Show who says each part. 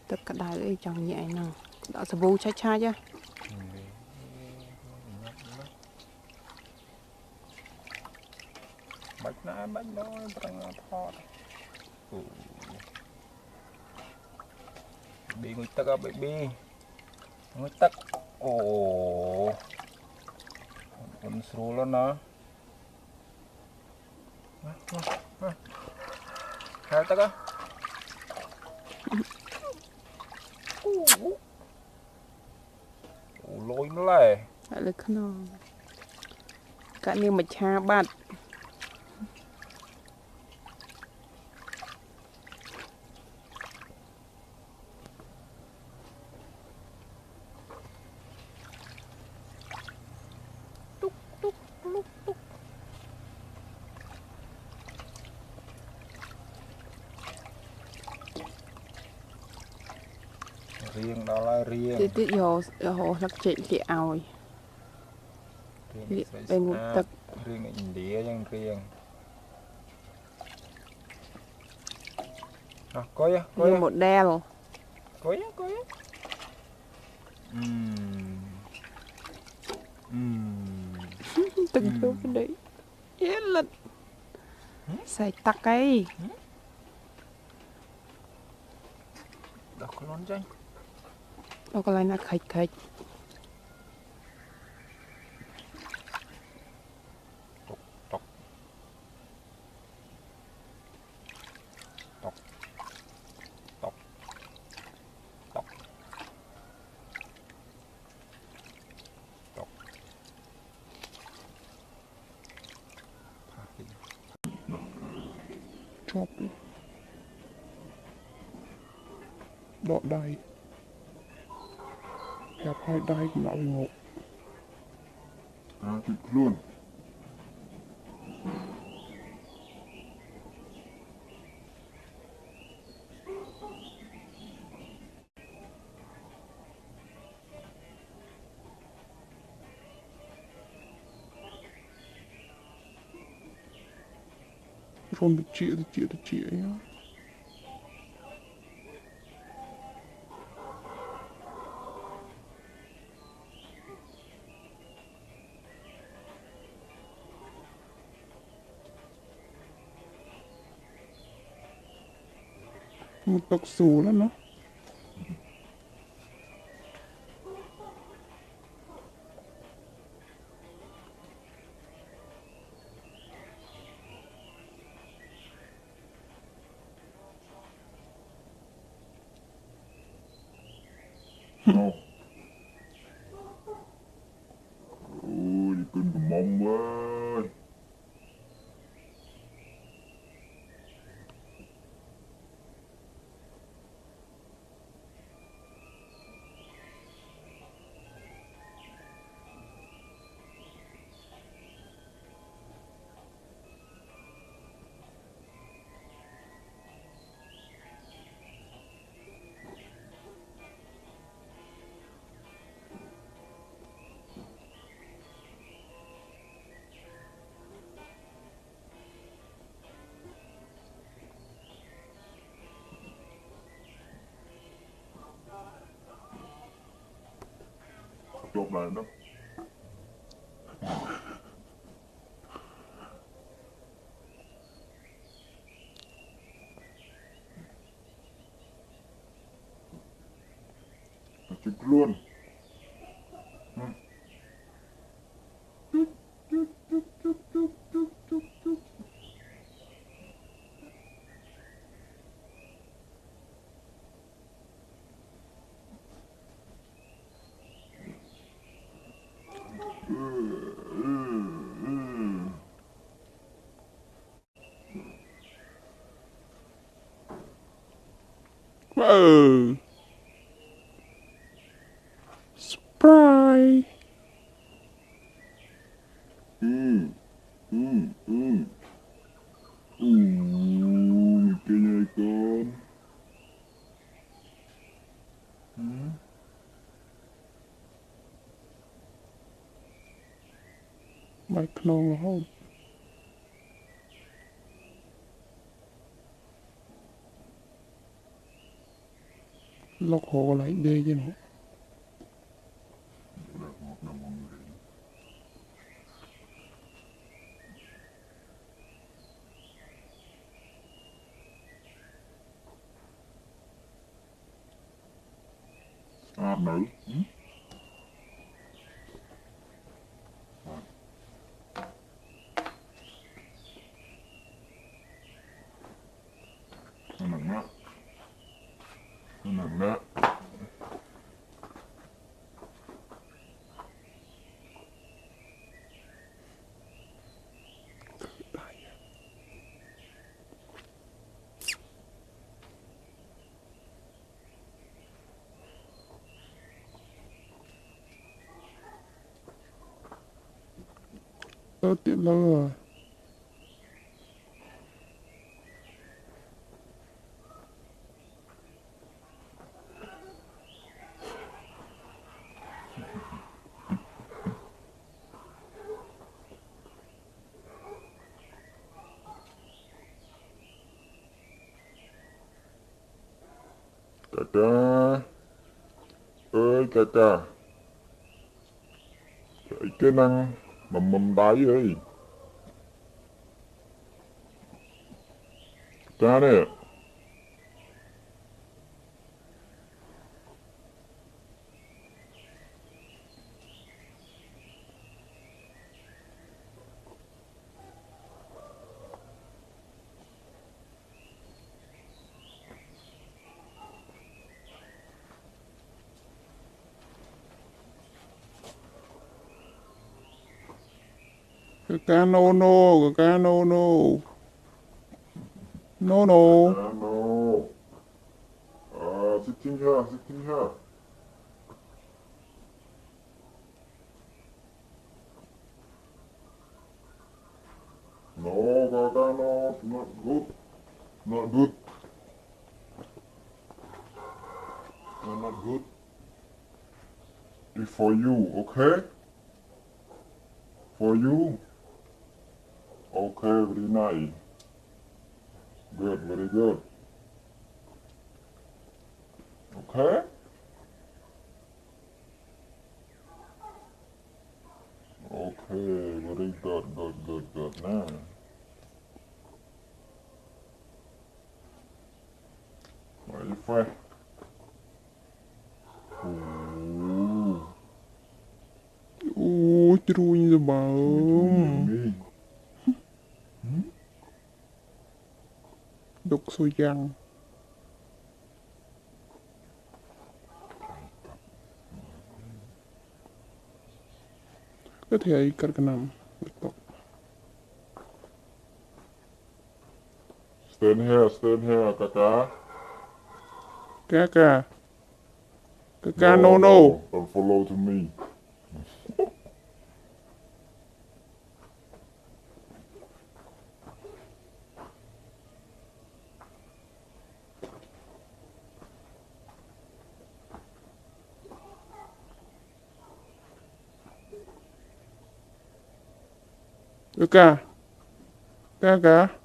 Speaker 1: Tất cả đài ấy chẳng nhẹ nào. Đó sẽ vô chai chai chứ.
Speaker 2: Bạch nó bằng thọt. Bị người ta baby. Người ta. Ồ. Con sưu luôn nó. Hai ta cơ. Lôi nó lại.
Speaker 1: Lại là khăn nào. Cả như mà cha bát.
Speaker 2: Riêng đó là riêng.
Speaker 1: Tí hồ lắc chạy thì ảo. Bên một tật.
Speaker 2: Riêng ở India nhưng riêng. Coi á, coi á.
Speaker 1: Một đeo.
Speaker 2: Coi á, coi á.
Speaker 1: Từng vô cái đấy. Yên lật. Xài tắc ấy.
Speaker 2: Đọc có lón chanh.
Speaker 1: Đâu có lại là khạch khạch.
Speaker 2: Tọc.
Speaker 3: Chop đọ đai hẹp hai đai cũng đã ngộ thịt luôn rồi bị chia nhá một tộc xù lắm nó ôi cưng mông ơi chụp lại đó chụp luôn Surprise. Kayaknya ikan. Mày không không? lọc hồ lại đây chứ nó. Nữ. Nó nặng đó. Nó nặng đó. Tiện lâu rồi. Kakak ơi kakak, cái năng mầm đáy ơi, cha nè. Kakak no, kakak no. No. No. Sitting here. No, kakak no, not good. Not good. No, not good. It's for you, okay? For you. Okay, very nice. Good, very good. Okay? Okay, very good. Now. Are you fine? Ôi, trui rồi bà. Đục xôi răng. Có thể cắt cái nằm. Stand here, kakak. Kakak. Kakak, no. Don't follow to me. Kakak.